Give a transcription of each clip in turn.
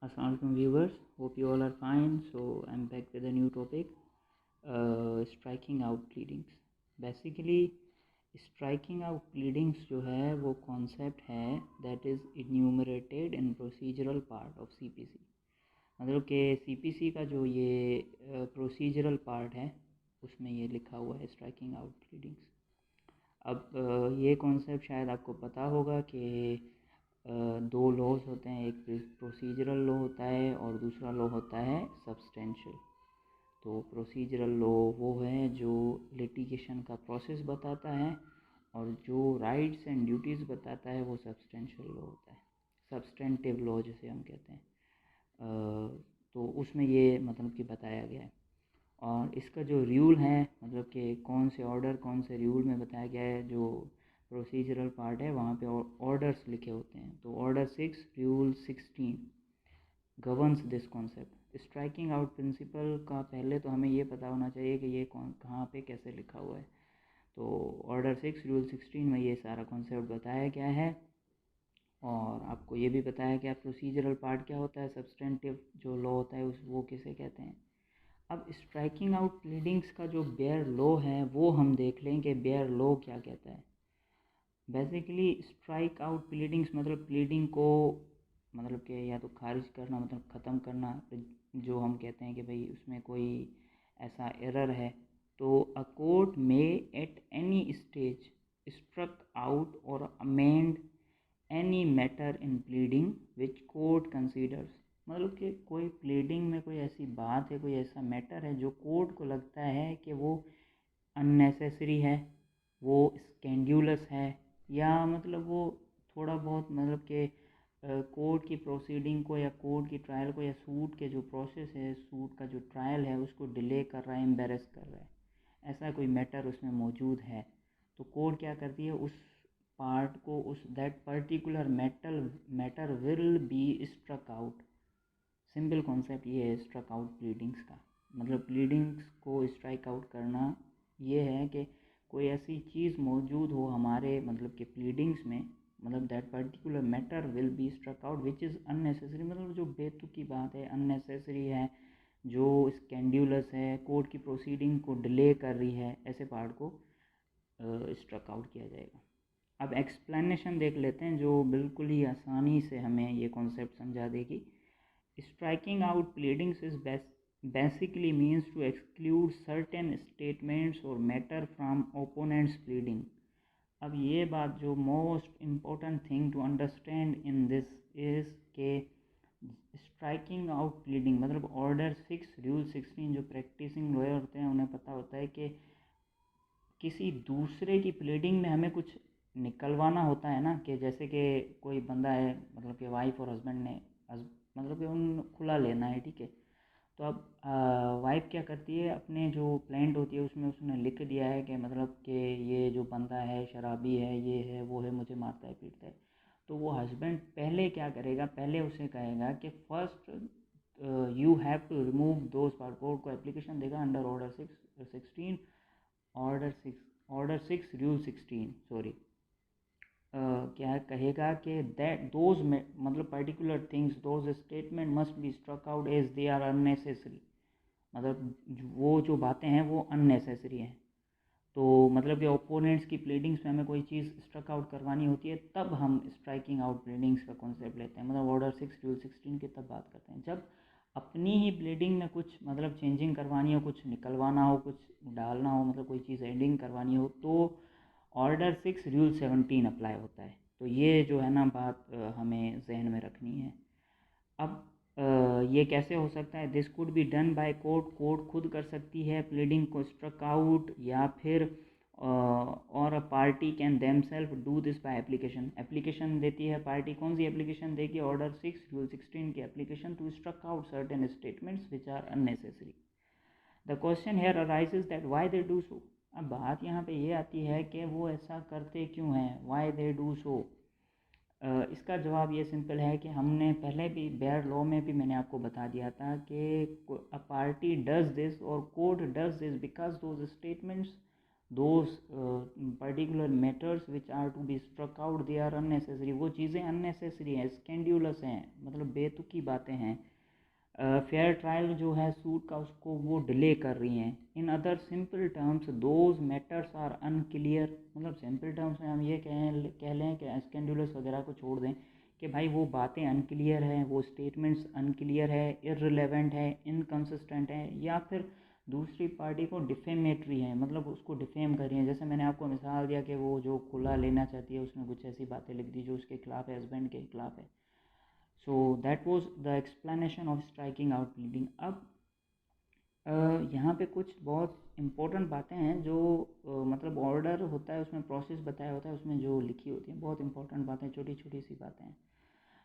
Assalamualaikum viewers, hope you all are fine. So I'm back with a new topic, striking out pleadings. Basically striking out pleadings जो है वो concept है that is enumerated in procedural part of CPC. मतलब कि CPC का जो ये procedural part है उसमें ये लिखा हुआ है striking out pleadings. अब ये कॉन्सेप्ट शायद आपको पता होगा कि दो लॉज होते हैं, एक प्रोसीजरल लॉ होता है और दूसरा लॉ होता है सब्सटेंशियल। तो प्रोसीजरल लॉ वो है जो लिटिगेशन का प्रोसेस बताता है और जो राइट्स एंड ड्यूटीज़ बताता है वो सब्सटेंशियल लॉ होता है, सब्सटेंटिव लॉ जिसे हम कहते हैं। तो उसमें ये मतलब कि बताया गया है और इसका जो रूल है मतलब कि कौन से ऑर्डर कौन से रूल में बताया गया है, जो प्रोसीजरल पार्ट है वहाँ पे ऑर्डर्स लिखे होते हैं। तो order 6 rule 16 governs this concept. Striking out principle का पहले तो हमें ये पता होना चाहिए कि ये कहाँ पे कैसे लिखा हुआ है। तो ऑर्डर 6 रूल 16 में ये सारा कॉन्सेप्ट बताया गया है और आपको ये भी बताया गया प्रोसीजरल पार्ट क्या होता है, सब्सटेंटिव जो लॉ होता है उस वो किसे कहते हैं। अब स्ट्राइकिंग आउट प्लीडिंग्स का जो बेयर लॉ है वो हम देख लें कि बेयर लॉ क्या कहता है। बेसिकली स्ट्राइक आउट प्लीडिंग्स मतलब प्लीडिंग को मतलब कि या तो खारिज करना मतलब ख़त्म करना, जो हम कहते हैं कि भाई उसमें कोई ऐसा एरर है। तो a court may at any stage struck out और amend any matter in pleading which court considers. मतलब कि कोई प्लीडिंग में कोई ऐसी बात है, कोई ऐसा मैटर है जो कोर्ट को लगता है कि वो अननेसेसरी है, वो स्कैंड्यूलस है, या मतलब वो थोड़ा बहुत मतलब कि कोर्ट की प्रोसीडिंग को या कोर्ट की ट्रायल को या सूट के जो प्रोसेस है, सूट का जो ट्रायल है उसको डिले कर रहा है, एम्बेरस कर रहा है, ऐसा कोई मैटर उसमें मौजूद है। तो कोर्ट क्या करती है, उस पार्ट को उस that particular matter will be struck out. Simple concept ये है स्ट्रक आउट प्लीडिंग्स का। मतलब प्लीडिंग्स को स्ट्राइक आउट करना ये है कि कोई ऐसी चीज़ मौजूद हो हमारे मतलब कि प्लीडिंग्स में, मतलब that particular matter will be struck out which is unnecessary, मतलब जो बेतुकी बात है, अननेसेसरी है, जो स्कैंड्यूलस है, कोर्ट की प्रोसीडिंग को डिले कर रही है, ऐसे पार्ट को स्ट्रक आउट किया जाएगा। अब एक्सप्लेनेशन देख लेते हैं जो बिल्कुल ही आसानी से हमें ये कॉन्सेप्ट समझा देगी। Striking out pleadings is basically means to exclude certain statements or matter from opponent's pleading. अब ये बात जो most important thing to understand in this is के स्ट्राइकिंग आउट प्लीडिंग मतलब ऑर्डर 6 रूल 16 जो प्रैक्टिसिंग लॉयर होते हैं उन्हें पता होता है कि किसी दूसरे की प्लीडिंग में हमें कुछ निकलवाना होता है ना, कि जैसे कि कोई बंदा है मतलब कि वाइफ और हस्बैंड ने मतलब कि उन खुला लेना है, ठीक है। तो अब वाइफ क्या करती है, अपने जो प्लांट होती है उसमें उसने लिख दिया है कि मतलब कि ये जो बंदा है शराबी है, ये है वो है, मुझे मारता है पीटता है। तो वो हस्बैंड पहले क्या करेगा, पहले उसे कहेगा कि first you have to remove those part. Court को एप्लीकेशन देगा under order 16 order 6 rule 16 sorry, क्या कहेगा कि दैट दोज मतलब particular things those statement must be struck out as they are unnecessary. मतलब वो जो बातें हैं वो अननेसेसरी हैं। तो मतलब कि ओपोनेंट्स की प्लीडिंग्स में हमें कोई चीज़ स्ट्रक आउट करवानी होती है तब हम स्ट्राइकिंग आउट प्लीडिंग्स का कॉन्सेप्ट लेते हैं। मतलब ऑर्डर 6 रूल 16 की तब बात करते हैं जब अपनी ही प्लीडिंग में कुछ मतलब चेंजिंग करवानी हो, कुछ निकलवाना हो, कुछ डालना हो, मतलब कोई चीज़ एडिंग करवानी हो, तो ऑर्डर 6 रूल 17 अप्लाई होता है। तो ये जो है ना बात हमें जहन में रखनी है। अब ये कैसे हो सकता है, this could be done by court. Court खुद कर सकती है प्लीडिंग को स्ट्रक आउट, या फिर और a party can them self do this by application. Application देती है पार्टी, कौन सी एप्लीकेशन देगी, ऑर्डर 6 रूल 16 की application to struck out certain statements which are unnecessary. The question here arises that why they do so. अब बात यहाँ पे ये आती है कि वो ऐसा करते क्यों हैं, वाई दे डू सो। इसका जवाब ये सिंपल है कि हमने पहले भी बेयर लॉ में भी मैंने आपको बता दिया था कि अ पार्टी डज दिस और court does this because those statements those particular matters which are to be struck out they are unnecessary, वो चीज़ें अननेसेसरी हैं, स्कैंड्यूलस हैं, मतलब बेतुकी बातें हैं। फेयर ट्रायल जो है सूट का उसको वो डिले कर रही हैं। In other simple terms those matters are unclear, मतलब सिंपल टर्म्स में हम ये कह लें कि स्कैंडुलस वगैरह को छोड़ दें कि भाई वो बातें अनक्लियर हैं, वो स्टेटमेंट्स अनक्लियर है, इररिलेवेंट है, इनकन्सिस्टेंट है, या फिर दूसरी पार्टी को डिफेमेटरी है, मतलब उसको डिफेम कर रही है। जैसे मैंने आपको मिसाल दिया कि वो जो खुला लेना चाहती है उसने कुछ ऐसी बातें लिख दी जो उसके खिलाफ है, हस्बैंड के खिलाफ है। So that was the explanation of striking out pleading. अब यहाँ पे कुछ बहुत इम्पोर्टेंट बातें हैं जो मतलब ऑर्डर होता है उसमें प्रोसेस बताया होता है, उसमें जो लिखी होती हैं बहुत इंपॉर्टेंट बातें, छोटी छोटी सी बातें हैं।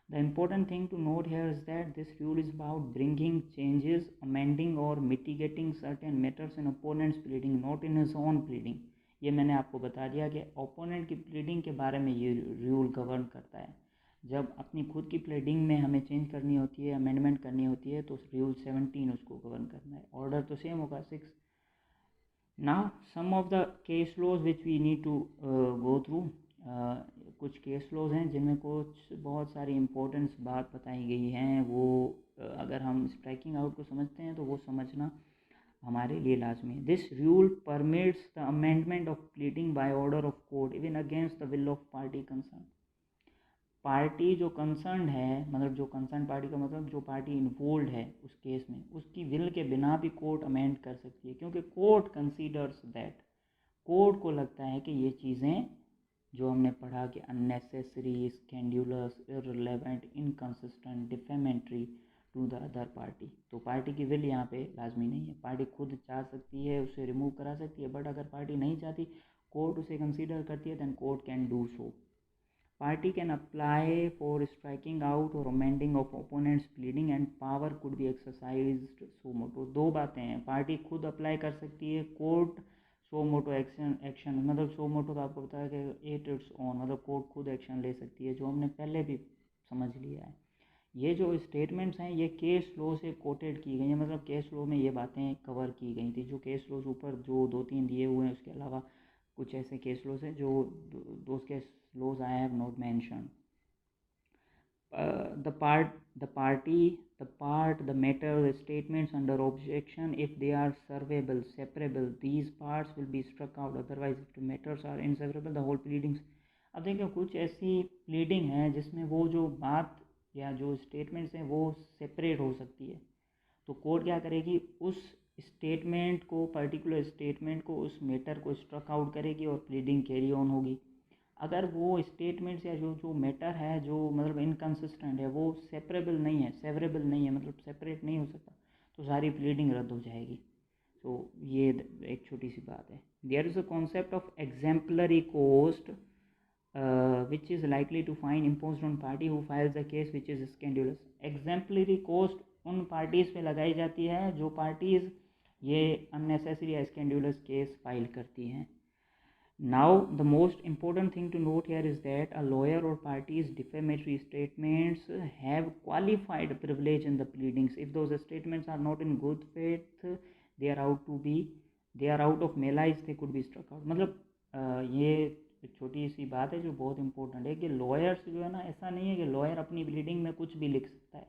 The important thing to note here is that this rule is about bringing changes, amending or mitigating certain matters in opponent's pleading, not in his own pleading. ये मैंने आपको बता दिया कि ओपोनेंट की प्लीडिंग के बारे में ये रूल गवर्न करता है। जब अपनी खुद की प्लीडिंग में हमें चेंज करनी होती है, अमेंडमेंट करनी होती है, तो रूल 17 उसको गवर्न करना है। ऑर्डर तो सेम होगा 6। Now some of the case laws which we need to go through. कुछ केस लॉज हैं जिनमें कुछ बहुत सारी इम्पोर्टेंस बात बताई गई हैं, वो अगर हम स्ट्राइकिंग आउट को समझते हैं तो वो समझना हमारे लिए लाजमी है। This rule permits the amendment of pleading by order of court even against the will of party concern. Party जो कंसर्न है, मतलब जो कंसर्न पार्टी का मतलब जो पार्टी इन्वॉल्व है उस केस में, उसकी विल के बिना भी कोर्ट अमेंड कर सकती है, क्योंकि कोर्ट कंसीडर्स दैट, कोर्ट को लगता है कि ये चीज़ें जो हमने पढ़ा कि unnecessary, scandalous, irrelevant, inconsistent, defamatory to the other party, तो पार्टी की विल यहाँ पे लाजमी नहीं है। पार्टी खुद चाह सकती है, उसे रिमूव करा सकती है, बट अगर पार्टी नहीं चाहती, कोर्ट उसे कंसीडर करती है, then court can do so. Party can apply for striking out or amending of opponent's pleading and power could be exercised so moto। दो बातें हैं, पार्टी खुद अप्लाई कर सकती है, कोर्ट सो मोटो एक्शन मतलब सो मोटो तो आपको पता है कि इट इट्स ऑन, मतलब कोर्ट खुद एक्शन ले सकती है, जो हमने पहले भी समझ लिया है। ये जो स्टेटमेंट्स हैं ये केस लॉ से कोटेड की गई हैं, मतलब केस लॉ में ये बातें कवर की गई थी। जो केस लॉज ऊपर जो 2-3 दिए हुए हैं उसके अलावा कुछ ऐसे केस लॉज हैं जो those case laws I have not mentioned. The part, the matter, the statements under objection, if they are severable, separable, these parts will be struck out. Otherwise, if the matters are inseparable, the whole pleadings। अब देखिए कुछ ऐसी pleading है जिसमें वो जो बात या जो स्टेटमेंट्स हैं वो सेपरेट हो सकती है, तो कोर्ट क्या करेगी, उस स्टेटमेंट को, पर्टिकुलर स्टेटमेंट को, उस मैटर को स्ट्रक आउट करेगी और प्लीडिंग कैरी ऑन होगी। अगर वो स्टेटमेंट्स या जो जो मैटर है जो मतलब इनकन्सिस्टेंट है, वो सेपरेबल नहीं है, सेवरेबल नहीं है, मतलब सेपरेट नहीं हो सकता, तो सारी प्लीडिंग रद्द हो जाएगी। तो ये एक छोटी सी बात है। There is a concept of exemplary cost which is likely to fine impose on party who files the case which is scandalous. Exemplary cost उन पार्टीज़ पे लगाई जाती है जो पार्टीज़ ये अननेसेसरी या स्कैंडुलस केस फाइल करती हैं। Now, the most important thing to note here is that a lawyer or party's defamatory statements have qualified privilege in the pleadings. If those statements are not in good faith, they are out of malice, they could be struck out। मतलब ये छोटी सी बात है जो बहुत important है कि लॉयर्स जो है ना, ऐसा नहीं है कि लॉयर अपनी प्लीडिंग में कुछ भी लिख सकता है,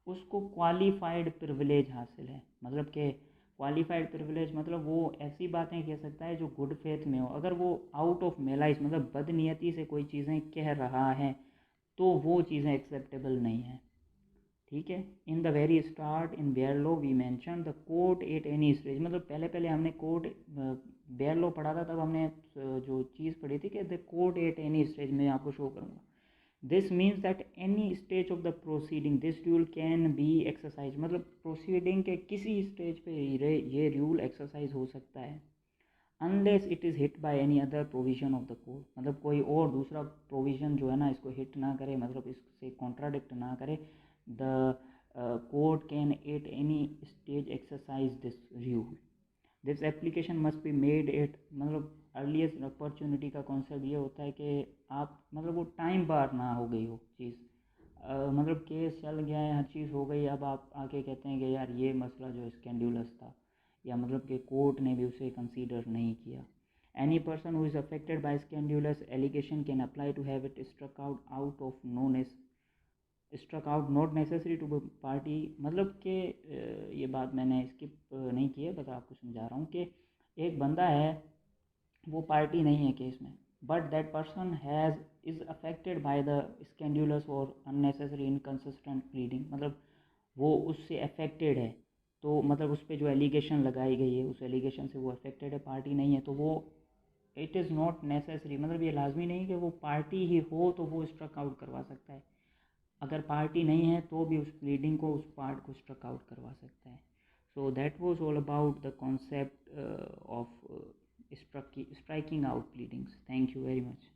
उसको क्वालिफाइड प्रिविलेज हासिल है। मतलब कि क्वालिफाइड प्रिविलेज मतलब वो ऐसी बातें कह सकता है जो गुड फेथ में हो। अगर वो आउट ऑफ मेलाइस मतलब बदनीयती से कोई चीज़ें कह रहा है तो वो चीज़ें एक्सेप्टेबल नहीं है। ठीक है। In the very start in bare law we mention the court at any stage, मतलब पहले हमने कोर्ट बेयर लॉ पढ़ा था, तब हमने जो चीज़ पढ़ी थी कि the court at any stage में आपको शो करूँगा। This means that any stage of the proceeding this rule can be exercise, मतलब प्रोसीडिंग के किसी स्टेज पे ये रूल एक्सरसाइज हो सकता है, unless it is hit by any other provision of the code, मतलब कोई और दूसरा प्रोविजन जो है ना इसको हिट ना करे, मतलब इससे कॉन्ट्राडिक्ट ना करे। The court can at any stage exercise this rule. This application must be made at, मतलब अर्लीस्ट अपॉर्चुनिटी का कॉन्सेप्ट ये होता है कि आप मतलब वो टाइम बार ना हो गई हो चीज़, मतलब केस चल गया है, हर चीज़ हो गई, अब आप आके कहते हैं कि यार ये मसला जो स्कैंडुलस था, या मतलब कि कोर्ट ने भी उसे कंसीडर नहीं किया, Any person who is affected by scandalous allegation can apply to have it struck out of struck out not necessary to be party। मतलब कि ये बात मैंने स्किप नहीं की है, बस आपको समझा रहा हूँ कि एक बंदा है, वो पार्टी नहीं है केस में, but that person has is affected by the scandalous और अननेसेसरी इनकन्सिस्टेंट प्लीडिंग। मतलब वो उससे अफेक्टेड है, तो मतलब उस पर जो एलिगेशन लगाई गई है उस एलिगेशन से वो अफेक्टेड है, पार्टी नहीं है, तो वो इट इज़ नॉट नेसेसरी, मतलब ये लाजमी नहीं कि वो पार्टी ही हो तो वो स्ट्रक आउट करवा सकता है। अगर पार्टी नहीं है तो भी उस प्लीडिंग को, उस पार्ट को स्ट्रक आउट करवा सकता है। So that was all about the concept of striking out pleadings. Thank you very much.